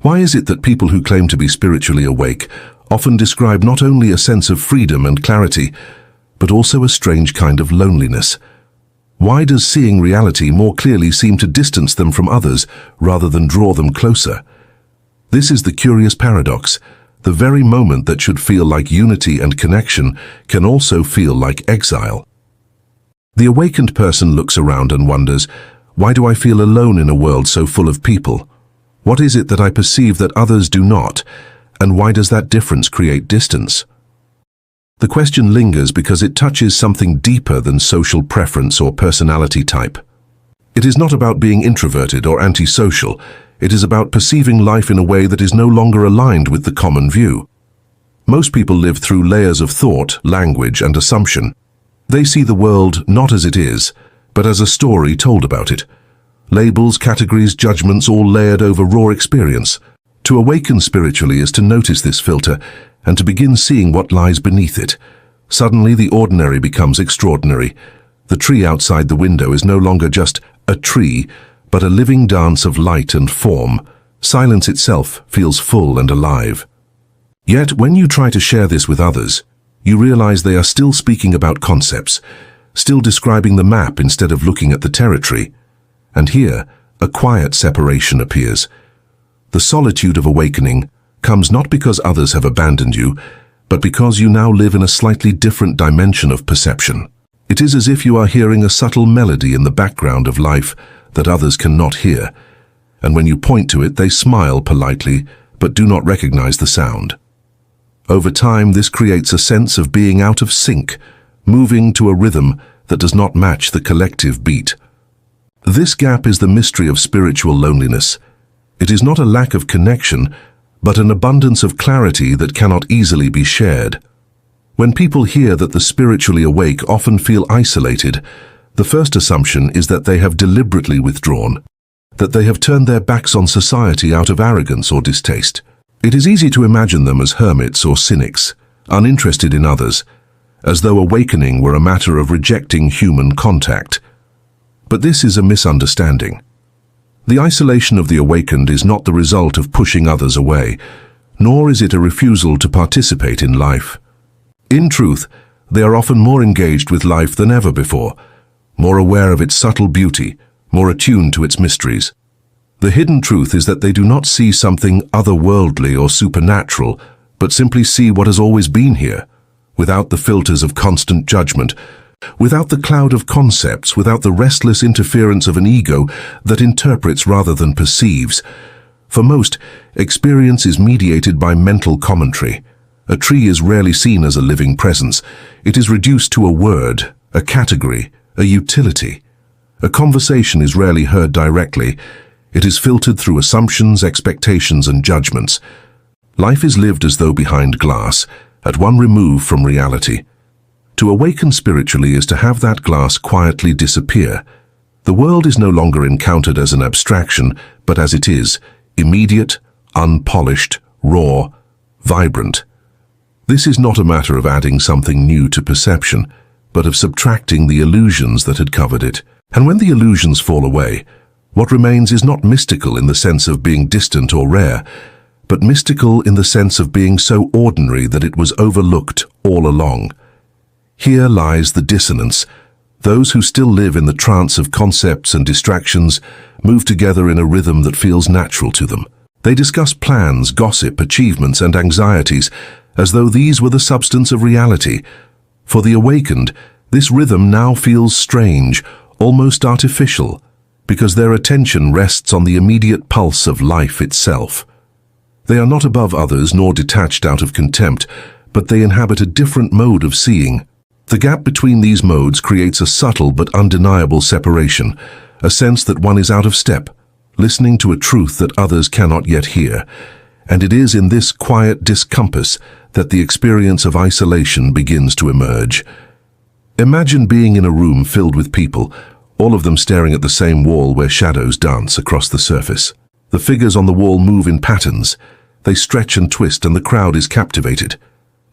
Why is it that people who claim to be spiritually awake often describe not only a sense of freedom and clarity, but also a strange kind of loneliness? Why does seeing reality more clearly seem to distance them from others rather than draw them closer? This is the curious paradox. The very moment that should feel like unity and connection can also feel like exile. The awakened person looks around and wonders, why do I feel alone in a world so full of people? What is it that I perceive that others do not? And why does that difference create distance? The question lingers because it touches something deeper than social preference or personality type. It is not about being introverted or antisocial. It is about perceiving life in a way that is no longer aligned with the common view. Most people live through layers of thought, language, and assumption. They see the world not as it is, but as a story told about it. Labels, categories, judgments, all layered over raw experience. To awaken spiritually is to notice this filter and to begin seeing what lies beneath it. Suddenly, the ordinary becomes extraordinary. The tree outside the window is no longer just a tree, but a living dance of light and form. Silence itself feels full and alive. Yet, when you try to share this with others, you realize they are still speaking about concepts, still describing the map instead of looking at the territory. And here, a quiet separation appears. The solitude of awakening comes not because others have abandoned you, but because you now live in a slightly different dimension of perception. It is as if you are hearing a subtle melody in the background of life that others cannot hear, and when you point to it, they smile politely, but do not recognize the sound. Over time, this creates a sense of being out of sync, moving to a rhythm that does not match the collective beat. This gap is the mystery of spiritual loneliness. It is not a lack of connection, but an abundance of clarity that cannot easily be shared. When people hear that the spiritually awake often feel isolated, the first assumption is that they have deliberately withdrawn, that they have turned their backs on society out of arrogance or distaste. It is easy to imagine them as hermits or cynics, uninterested in others, as though awakening were a matter of rejecting human contact. But this is a misunderstanding. The isolation of the awakened is not the result of pushing others away, nor is it a refusal to participate in life. In truth, they are often more engaged with life than ever before, more aware of its subtle beauty, more attuned to its mysteries. The hidden truth is that they do not see something otherworldly or supernatural, but simply see what has always been here, without the filters of constant judgment, without the cloud of concepts, without the restless interference of an ego that interprets rather than perceives. For most, experience is mediated by mental commentary. A tree is rarely seen as a living presence. It is reduced to a word, a category, a utility. A conversation is rarely heard directly. It is filtered through assumptions, expectations, and judgments. Life is lived as though behind glass, at one remove from reality. To awaken spiritually is to have that glass quietly disappear. The world is no longer encountered as an abstraction, but as it is, immediate, unpolished, raw, vibrant. This is not a matter of adding something new to perception, but of subtracting the illusions that had covered it. And when the illusions fall away, what remains is not mystical in the sense of being distant or rare, but mystical in the sense of being so ordinary that it was overlooked all along. Here lies the dissonance. Those who still live in the trance of concepts and distractions move together in a rhythm that feels natural to them. They discuss plans, gossip, achievements, and anxieties, as though these were the substance of reality. For the awakened, this rhythm now feels strange, almost artificial, because their attention rests on the immediate pulse of life itself. They are not above others nor detached out of contempt, but they inhabit a different mode of seeing. The gap between these modes creates a subtle but undeniable separation, a sense that one is out of step, listening to a truth that others cannot yet hear. And it is in this quiet discompass that the experience of isolation begins to emerge. Imagine being in a room filled with people, all of them staring at the same wall where shadows dance across the surface. The figures on the wall move in patterns. They stretch and twist, and the crowd is captivated.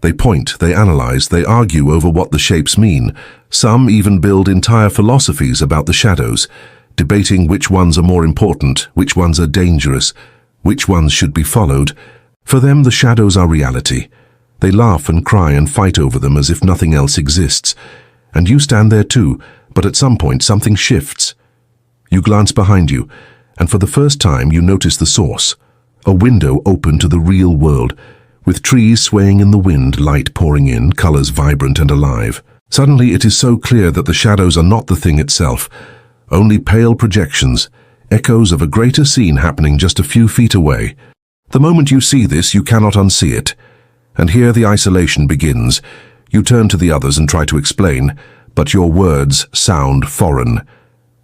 They point, they analyze, they argue over what the shapes mean. Some even build entire philosophies about the shadows, debating which ones are more important, which ones are dangerous, Which ones should be followed? For them, the shadows are reality. They laugh and cry and fight over them as if nothing else exists. And you stand there too, but at some point something shifts. You glance behind you, and for the first time you notice the source. A window open to the real world, with trees swaying in the wind, light pouring in, colors vibrant and alive. Suddenly it is so clear that the shadows are not the thing itself, only pale projections, echoes of a greater scene happening just a few feet away. The moment you see this, you cannot unsee it. And here the isolation begins. You turn to the others and try to explain, but your words sound foreign.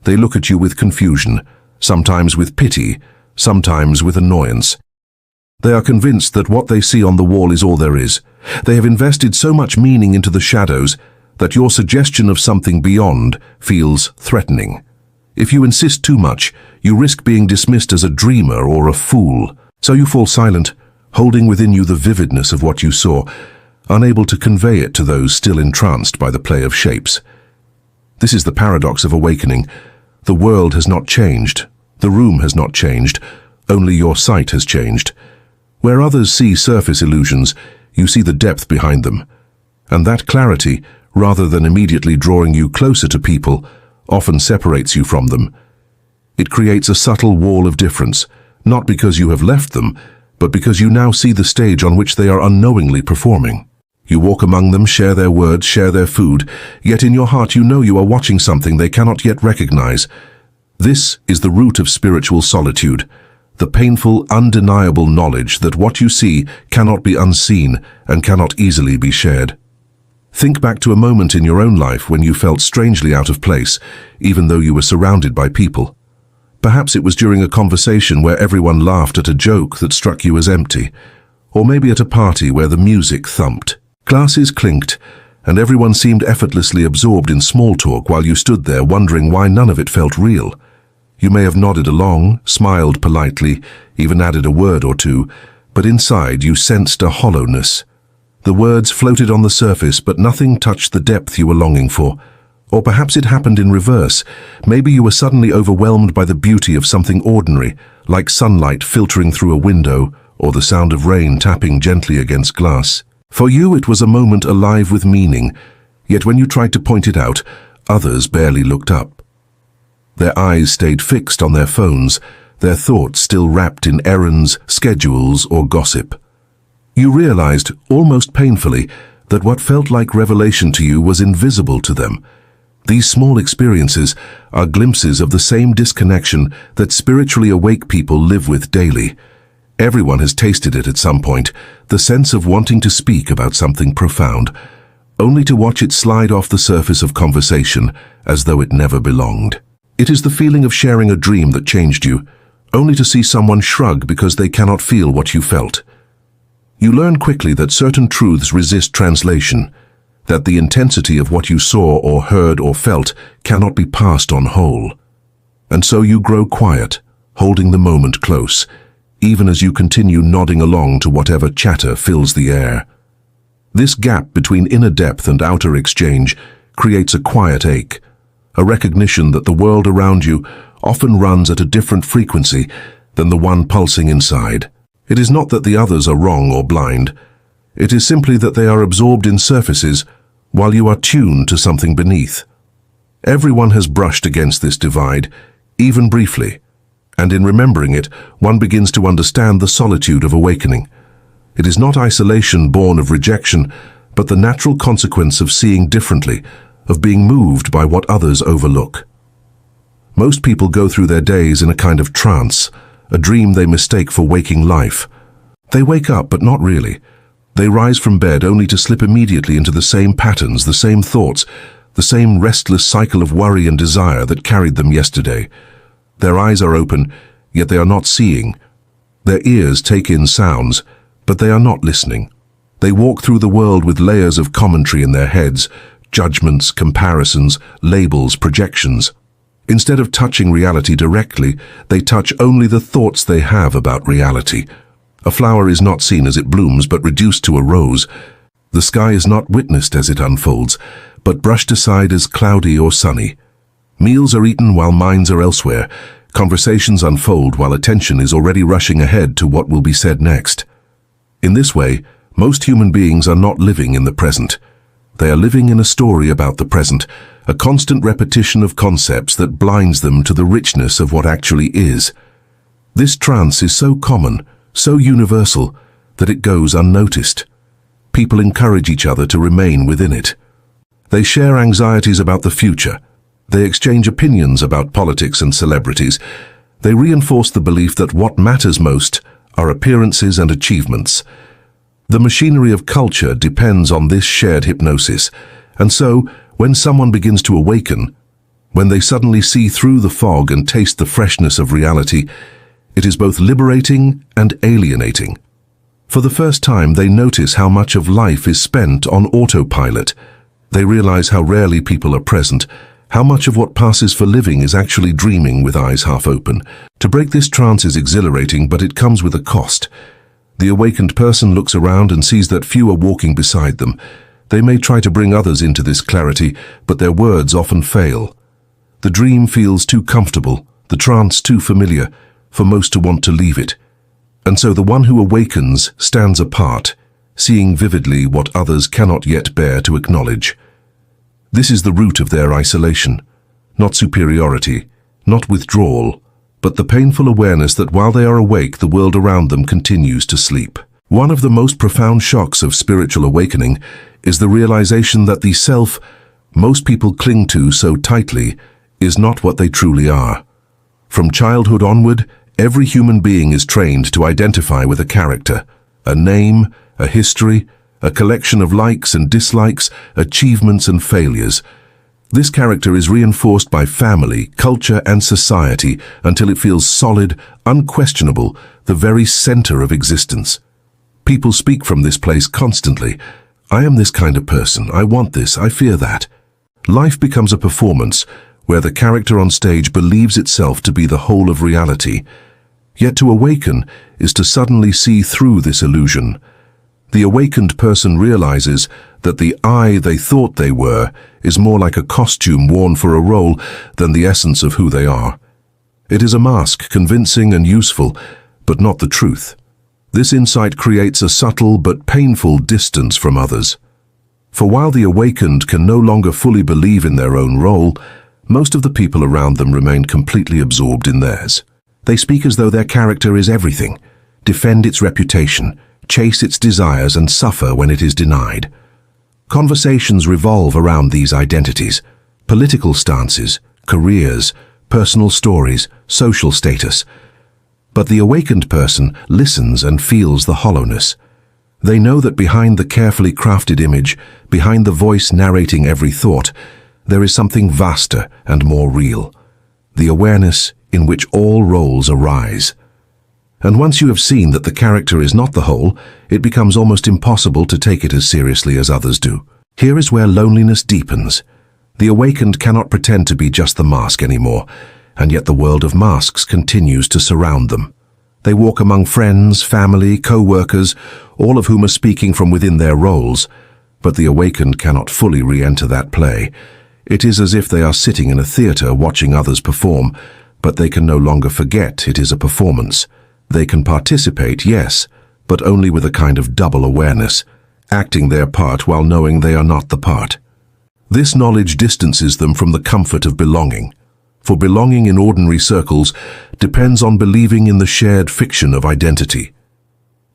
They look at you with confusion, sometimes with pity, sometimes with annoyance. They are convinced that what they see on the wall is all there is. They have invested so much meaning into the shadows that your suggestion of something beyond feels threatening. If you insist too much, you risk being dismissed as a dreamer or a fool. So you fall silent, holding within you the vividness of what you saw, unable to convey it to those still entranced by the play of shapes. This is the paradox of awakening. The world has not changed. The room has not changed. Only your sight has changed. Where others see surface illusions, you see the depth behind them. And that clarity, rather than immediately drawing you closer to people, often separates you from them. It creates a subtle wall of difference, not because you have left them, but because you now see the stage on which they are unknowingly performing. You walk among them, share their words, share their food, yet in your heart you know you are watching something they cannot yet recognize. This is the root of spiritual solitude, the painful, undeniable knowledge that what you see cannot be unseen and cannot easily be shared. Think back to a moment in your own life when you felt strangely out of place, even though you were surrounded by people. Perhaps it was during a conversation where everyone laughed at a joke that struck you as empty, or maybe at a party where the music thumped. Glasses clinked, and everyone seemed effortlessly absorbed in small talk while you stood there wondering why none of it felt real. You may have nodded along, smiled politely, even added a word or two, but inside you sensed a hollowness. The words floated on the surface, but nothing touched the depth you were longing for. Or perhaps it happened in reverse. Maybe you were suddenly overwhelmed by the beauty of something ordinary, like sunlight filtering through a window, or the sound of rain tapping gently against glass. For you it was a moment alive with meaning, yet when you tried to point it out, others barely looked up. Their eyes stayed fixed on their phones, their thoughts still wrapped in errands, schedules, or gossip. You realized, almost painfully, that what felt like revelation to you was invisible to them. These small experiences are glimpses of the same disconnection that spiritually awake people live with daily. Everyone has tasted it at some point, the sense of wanting to speak about something profound, only to watch it slide off the surface of conversation as though it never belonged. It is the feeling of sharing a dream that changed you, only to see someone shrug because they cannot feel what you felt. You learn quickly that certain truths resist translation, that the intensity of what you saw or heard or felt cannot be passed on whole. And so you grow quiet, holding the moment close, even as you continue nodding along to whatever chatter fills the air. This gap between inner depth and outer exchange creates a quiet ache, a recognition that the world around you often runs at a different frequency than the one pulsing inside. It is not that the others are wrong or blind. It is simply that they are absorbed in surfaces while you are tuned to something beneath. Everyone has brushed against this divide, even briefly, and in remembering it, one begins to understand the solitude of awakening. It is not isolation born of rejection, but the natural consequence of seeing differently, of being moved by what others overlook. Most people go through their days in a kind of trance, a dream they mistake for waking life. They wake up, but not really. They rise from bed only to slip immediately into the same patterns, the same thoughts, the same restless cycle of worry and desire that carried them yesterday. Their eyes are open, yet they are not seeing. Their ears take in sounds, but they are not listening. They walk through the world with layers of commentary in their heads, judgments, comparisons, labels, projections. Instead of touching reality directly, they touch only the thoughts they have about reality. A flower is not seen as it blooms, but reduced to a rose. The sky is not witnessed as it unfolds, but brushed aside as cloudy or sunny. Meals are eaten while minds are elsewhere. Conversations unfold while attention is already rushing ahead to what will be said next. In this way, most human beings are not living in the present. They are living in a story about the present, a constant repetition of concepts that blinds them to the richness of what actually is. This trance is so common, so universal, that it goes unnoticed. People encourage each other to remain within it. They share anxieties about the future. They exchange opinions about politics and celebrities. They reinforce the belief that what matters most are appearances and achievements. The machinery of culture depends on this shared hypnosis, and so, when someone begins to awaken, when they suddenly see through the fog and taste the freshness of reality, it is both liberating and alienating. For the first time, they notice how much of life is spent on autopilot. They realize how rarely people are present, how much of what passes for living is actually dreaming with eyes half open. To break this trance is exhilarating, but it comes with a cost. The awakened person looks around and sees that few are walking beside them. They may try to bring others into this clarity, but their words often fail. The dream feels too comfortable, the trance too familiar, for most to want to leave it. And so the one who awakens stands apart, seeing vividly what others cannot yet bear to acknowledge. This is the root of their isolation, not superiority, not withdrawal, but the painful awareness that while they are awake, the world around them continues to sleep. One of the most profound shocks of spiritual awakening is the realization that the self most people cling to so tightly is not what they truly are. From childhood onward, every human being is trained to identify with a character, a name, a history, a collection of likes and dislikes, achievements and failures. This character is reinforced by family, culture and society until it feels solid, unquestionable, the very center of existence. People speak from this place constantly. I am this kind of person, I want this, I fear that. Life becomes a performance where the character on stage believes itself to be the whole of reality. Yet to awaken is to suddenly see through this illusion. The awakened person realizes that the I they thought they were is more like a costume worn for a role than the essence of who they are. It is a mask, convincing and useful, but not the truth. This insight creates a subtle but painful distance from others. For while the awakened can no longer fully believe in their own role, most of the people around them remain completely absorbed in theirs. They speak as though their character is everything, defend its reputation, chase its desires and suffer when it is denied. Conversations revolve around these identities, political stances, careers, personal stories, social status. But the awakened person listens and feels the hollowness. They know that behind the carefully crafted image, behind the voice narrating every thought, there is something vaster and more real, the awareness in which all roles arise. And once you have seen that the character is not the whole, it becomes almost impossible to take it as seriously as others do. Here is where loneliness deepens. The awakened cannot pretend to be just the mask anymore, and yet the world of masks continues to surround them. They walk among friends, family, co-workers, all of whom are speaking from within their roles, but the awakened cannot fully re-enter that play. It is as if they are sitting in a theater watching others perform, but they can no longer forget it is a performance. They can participate, yes, but only with a kind of double awareness, acting their part while knowing they are not the part. This knowledge distances them from the comfort of belonging, for belonging in ordinary circles depends on believing in the shared fiction of identity.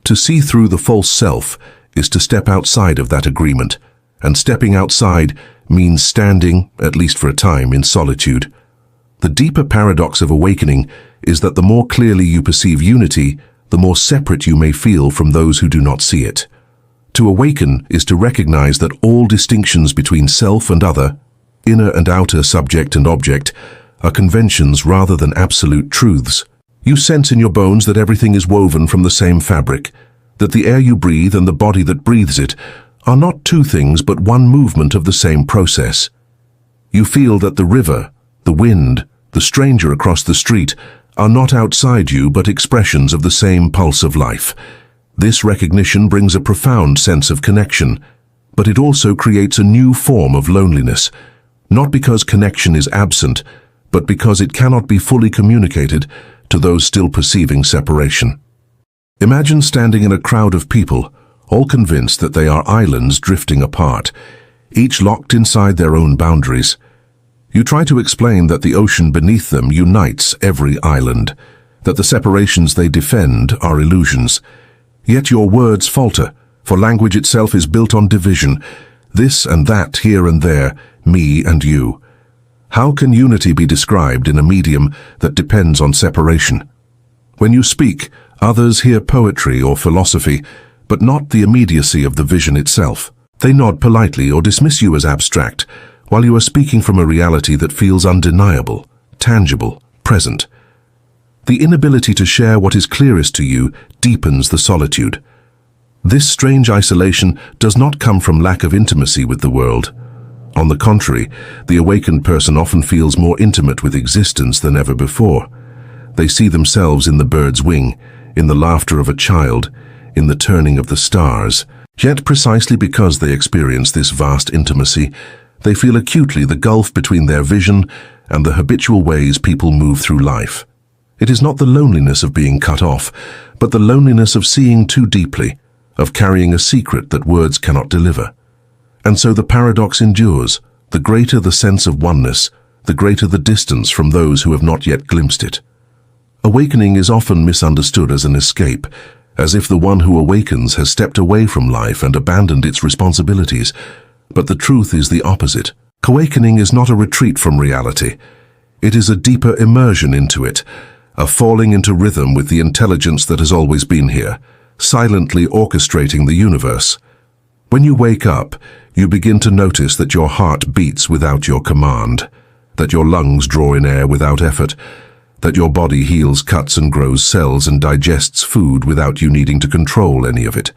To see through the false self is to step outside of that agreement, and stepping outside means standing, at least for a time, in solitude. The deeper paradox of awakening is that the more clearly you perceive unity, the more separate you may feel from those who do not see it. To awaken is to recognize that all distinctions between self and other, inner and outer subject and object, are conventions rather than absolute truths. You sense in your bones that everything is woven from the same fabric, that the air you breathe and the body that breathes it are not two things but one movement of the same process. You feel that the river, the wind, the stranger across the street are not outside you but expressions of the same pulse of life. This recognition brings a profound sense of connection, but it also creates a new form of loneliness, not because connection is absent, but because it cannot be fully communicated to those still perceiving separation. Imagine standing in a crowd of people, all convinced that they are islands drifting apart, each locked inside their own boundaries. You try to explain that the ocean beneath them unites every island, that the separations they defend are illusions. Yet your words falter, for language itself is built on division, this and that, here and there, me and you. How can unity be described in a medium that depends on separation? When you speak, others hear poetry or philosophy, but not the immediacy of the vision itself. They nod politely or dismiss you as abstract, while you are speaking from a reality that feels undeniable, tangible, present. The inability to share what is clearest to you deepens the solitude. This strange isolation does not come from lack of intimacy with the world. On the contrary, the awakened person often feels more intimate with existence than ever before. They see themselves in the bird's wing, in the laughter of a child, in the turning of the stars. Yet precisely because they experience this vast intimacy, they feel acutely the gulf between their vision and the habitual ways people move through life. It is not the loneliness of being cut off, but the loneliness of seeing too deeply, of carrying a secret that words cannot deliver. And so the paradox endures. The greater the sense of oneness, the greater the distance from those who have not yet glimpsed it. Awakening is often misunderstood as an escape, as if the one who awakens has stepped away from life and abandoned its responsibilities. But the truth is the opposite. Awakening is not a retreat from reality. It is a deeper immersion into it, a falling into rhythm with the intelligence that has always been here, silently orchestrating the universe. When you wake up, you begin to notice that your heart beats without your command, that your lungs draw in air without effort, that your body heals cuts and grows cells and digests food without you needing to control any of it.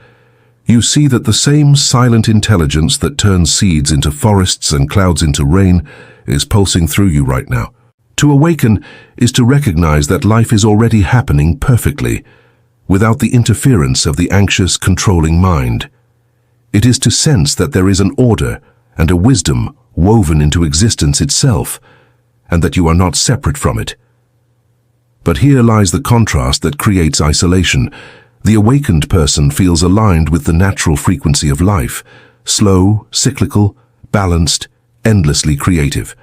You see that the same silent intelligence that turns seeds into forests and clouds into rain is pulsing through you right now. To awaken is to recognize that life is already happening perfectly, without the interference of the anxious, controlling mind. It is to sense that there is an order and a wisdom woven into existence itself, and that you are not separate from it. But here lies the contrast that creates isolation. The awakened person feels aligned with the natural frequency of life, slow, cyclical, balanced, endlessly creative.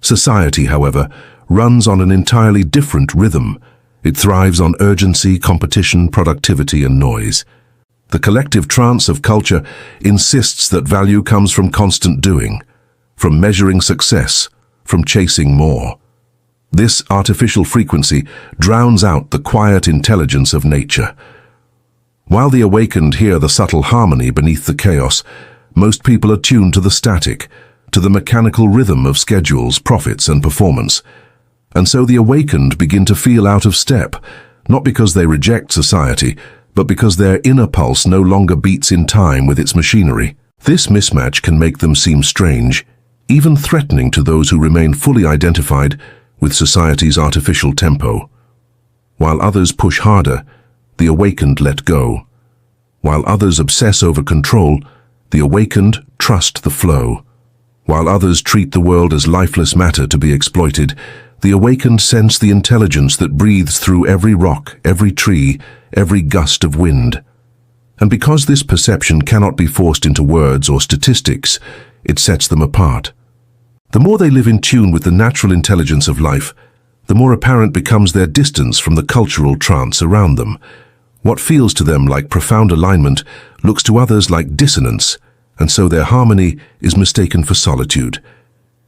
Society, however, runs on an entirely different rhythm. It thrives on urgency, competition, productivity, and noise. The collective trance of culture insists that value comes from constant doing, from measuring success, from chasing more. This artificial frequency drowns out the quiet intelligence of nature. While the awakened hear the subtle harmony beneath the chaos, most people are tuned to the static, to the mechanical rhythm of schedules, profits, and performance. And so the awakened begin to feel out of step, not because they reject society, but because their inner pulse no longer beats in time with its machinery. This mismatch can make them seem strange, even threatening to those who remain fully identified with society's artificial tempo. While others push harder, the awakened let go. While others obsess over control, the awakened trust the flow. While others treat the world as lifeless matter to be exploited, the awakened sense the intelligence that breathes through every rock, every tree, every gust of wind. And because this perception cannot be forced into words or statistics, it sets them apart. The more they live in tune with the natural intelligence of life, the more apparent becomes their distance from the cultural trance around them. What feels to them like profound alignment looks to others like dissonance, and so their harmony is mistaken for solitude.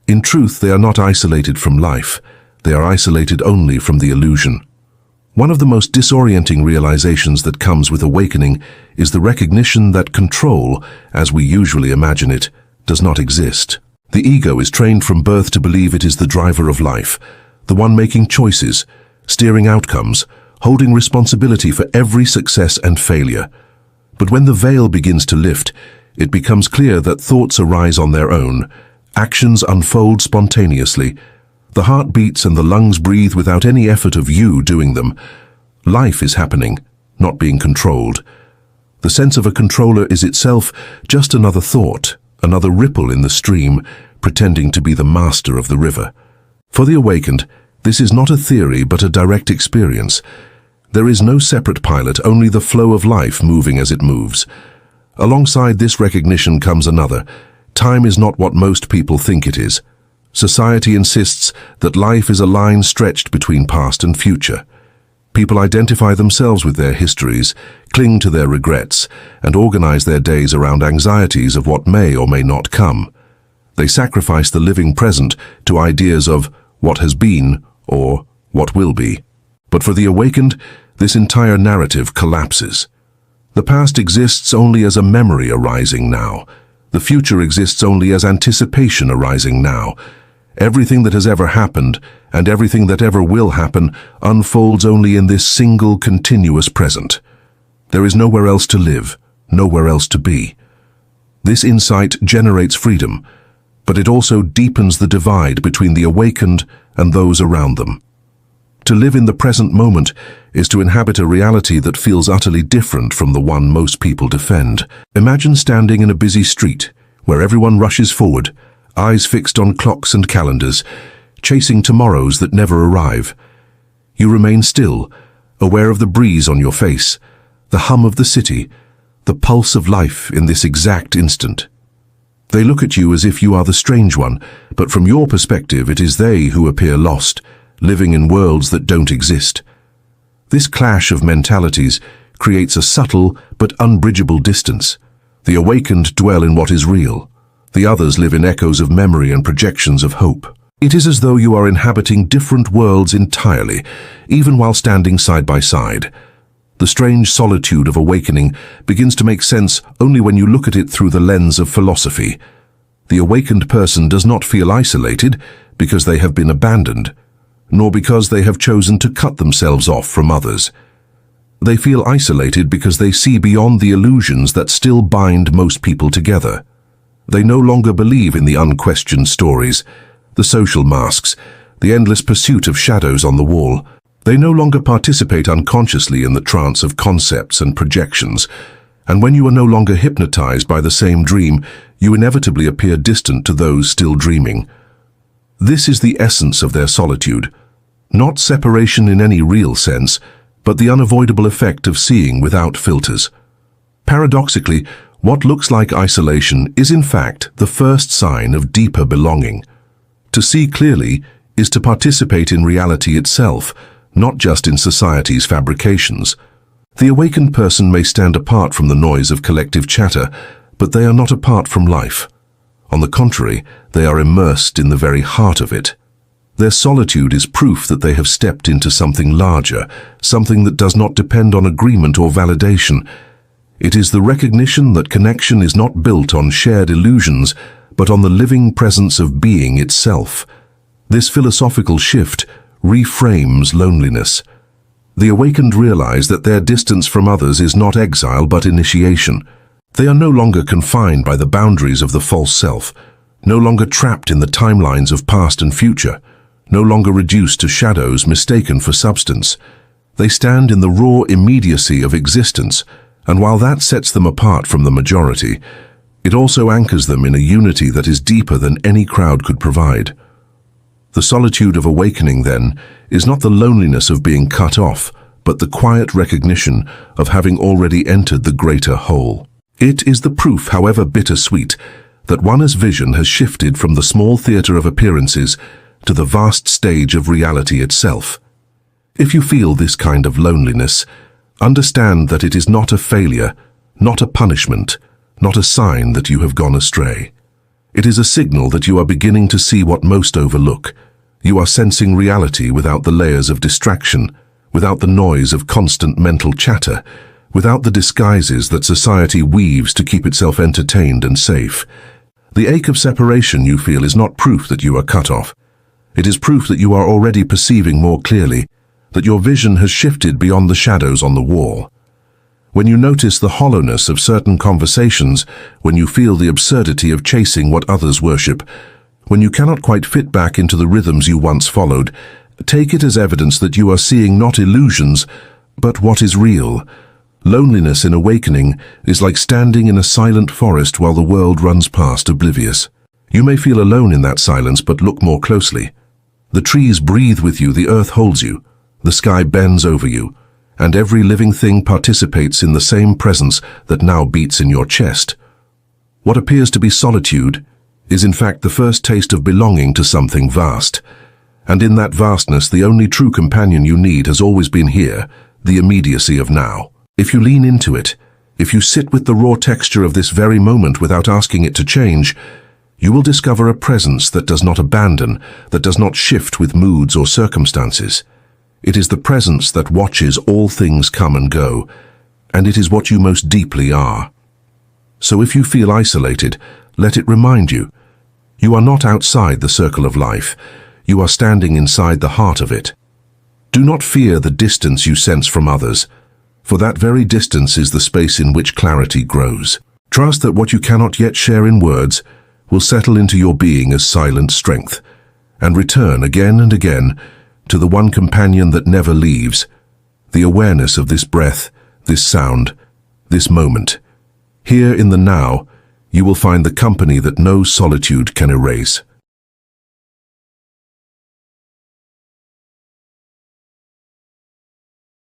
In truth, they are not isolated from life. They are isolated only from the illusion. One of the most disorienting realizations that comes with awakening is the recognition that control, as we usually imagine it, does not exist. The ego is trained from birth to believe it is the driver of life, the one making choices, steering outcomes, holding responsibility for every success and failure. But when the veil begins to lift, it becomes clear that thoughts arise on their own, actions unfold spontaneously, the heart beats and the lungs breathe without any effort of you doing them. Life is happening, not being controlled. The sense of a controller is itself just another thought, another ripple in the stream, pretending to be the master of the river. For the awakened, this is not a theory but a direct experience. There is no separate pilot, only the flow of life moving as it moves. Alongside this recognition comes another. Time is not what most people think it is. Society insists that life is a line stretched between past and future. People identify themselves with their histories, cling to their regrets, and organize their days around anxieties of what may or may not come. They sacrifice the living present to ideas of what has been or what will be. But for the awakened, this entire narrative collapses. The past exists only as a memory arising now. The future exists only as anticipation arising now. Everything that has ever happened, and everything that ever will happen, unfolds only in this single continuous present. There is nowhere else to live, nowhere else to be. This insight generates freedom, but it also deepens the divide between the awakened and those around them. To live in the present moment is to inhabit a reality that feels utterly different from the one most people defend. Imagine standing in a busy street where everyone rushes forward, eyes fixed on clocks and calendars, chasing tomorrows that never arrive. You remain still, aware of the breeze on your face, the hum of the city, the pulse of life in this exact instant. They look at you as if you are the strange one, but from your perspective it is they who appear lost, living in worlds that don't exist. This clash of mentalities creates a subtle but unbridgeable distance. The awakened dwell in what is real. The others live in echoes of memory and projections of hope. It is as though you are inhabiting different worlds entirely, even while standing side by side. The strange solitude of awakening begins to make sense only when you look at it through the lens of philosophy. The awakened person does not feel isolated because they have been abandoned, nor because they have chosen to cut themselves off from others. They feel isolated because they see beyond the illusions that still bind most people together. They no longer believe in the unquestioned stories, the social masks, the endless pursuit of shadows on the wall. They no longer participate unconsciously in the trance of concepts and projections, and when you are no longer hypnotized by the same dream, you inevitably appear distant to those still dreaming. This is the essence of their solitude, not separation in any real sense, but the unavoidable effect of seeing without filters. Paradoxically, what looks like isolation is in fact the first sign of deeper belonging. To see clearly is to participate in reality itself, not just in society's fabrications. The awakened person may stand apart from the noise of collective chatter, but they are not apart from life. On the contrary, they are immersed in the very heart of it. Their solitude is proof that they have stepped into something larger, something that does not depend on agreement or validation. It is the recognition that connection is not built on shared illusions, but on the living presence of being itself. This philosophical shift reframes loneliness. The awakened realize that their distance from others is not exile but initiation. They are no longer confined by the boundaries of the false self, no longer trapped in the timelines of past and future, no longer reduced to shadows mistaken for substance. They stand in the raw immediacy of existence, and while that sets them apart from the majority, it also anchors them in a unity that is deeper than any crowd could provide. The solitude of awakening, then, is not the loneliness of being cut off, but the quiet recognition of having already entered the greater whole. It is the proof, however bittersweet, that one's vision has shifted from the small theater of appearances to the vast stage of reality itself. If you feel this kind of loneliness, understand that it is not a failure, not a punishment, not a sign that you have gone astray. It is a signal that you are beginning to see what most overlook. You are sensing reality without the layers of distraction, without the noise of constant mental chatter, without the disguises that society weaves to keep itself entertained and safe. The ache of separation you feel is not proof that you are cut off. It is proof that you are already perceiving more clearly, that your vision has shifted beyond the shadows on the wall. When you notice the hollowness of certain conversations, when you feel the absurdity of chasing what others worship, when you cannot quite fit back into the rhythms you once followed, take it as evidence that you are seeing not illusions, but what is real. Loneliness in awakening is like standing in a silent forest while the world runs past oblivious. You may feel alone in that silence, but look more closely. The trees breathe with you, the earth holds you, the sky bends over you, and every living thing participates in the same presence that now beats in your chest. What appears to be solitude is in fact the first taste of belonging to something vast. And in that vastness, the only true companion you need has always been here, the immediacy of now. If you lean into it, if you sit with the raw texture of this very moment without asking it to change, you will discover a presence that does not abandon, that does not shift with moods or circumstances. It is the presence that watches all things come and go, and it is what you most deeply are. So if you feel isolated, let it remind you. You are not outside the circle of life. You are standing inside the heart of it. Do not fear the distance you sense from others, for that very distance is the space in which clarity grows. Trust that what you cannot yet share in words will settle into your being as silent strength, and return again and again to the one companion that never leaves, the awareness of this breath, this sound, this moment. Here in the now, you will find the company that no solitude can erase.